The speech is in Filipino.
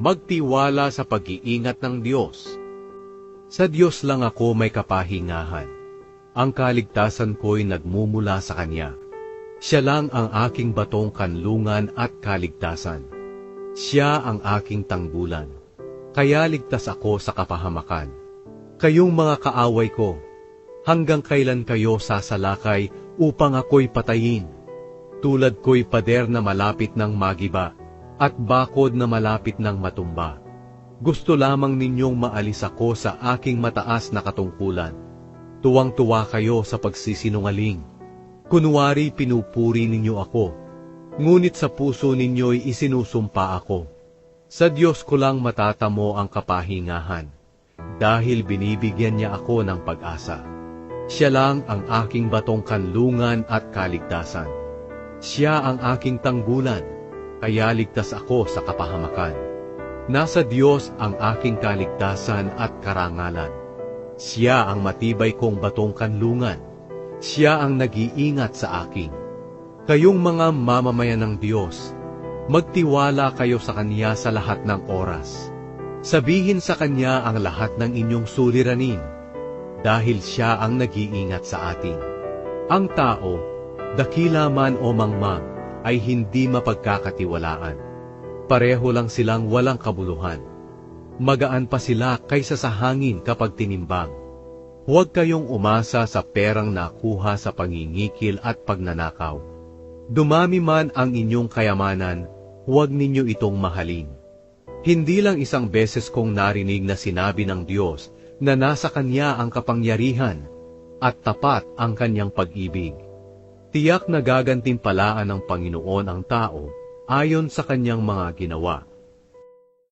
magtiwala sa pag-iingat ng Diyos. Sa Diyos lang ako may kapahingahan. Ang kaligtasan ko'y nagmumula sa Kanya. Siya lang ang aking batong kanlungan at kaligtasan. Siya ang aking tanggulan. Kaya ligtas ako sa kapahamakan. Kayong mga kaaway ko, hanggang kailan kayo sasalakay upang ako'y patayin? Tulad ko'y pader na malapit ng magiba, at bakod na malapit ng matumba. Gusto lamang ninyong maalis ako sa aking mataas na katungkulan. Tuwang-tuwa kayo sa pagsisinungaling. Kunwari pinupuri ninyo ako, ngunit sa puso ninyo'y isinusumpa ako. Sa Diyos ko lang matatamo ang kapahingahan, dahil binibigyan niya ako ng pag-asa. Siya lang ang aking batong kanlungan at kaligtasan. Siya ang aking tanggulan, kaya ligtas ako sa kapahamakan. Nasa Diyos ang aking kaligtasan at karangalan. Siya ang matibay kong batong kanlungan. Siya ang nag-iingat sa akin. Kayong mga mamamayan ng Diyos, magtiwala kayo sa Kanya sa lahat ng oras. Sabihin sa Kanya ang lahat ng inyong suliranin, dahil Siya ang nag-iingat sa atin. Ang tao, dakila man o mangmang, ay hindi mapagkakatiwalaan. Pareho lang silang walang kabuluhan. Magaan pa sila kaysa sa hangin kapag tinimbang. Huwag kayong umasa sa perang nakuha sa pangingikil at pagnanakaw. Dumami man ang inyong kayamanan, huwag ninyo itong mahalin. Hindi lang isang beses kong narinig na sinabi ng Diyos na nasa Kanya ang kapangyarihan at tapat ang Kanyang pag-ibig. Tiyak na gagantimpalaan ng Panginoon ang tao ayon sa Kanyang mga ginawa.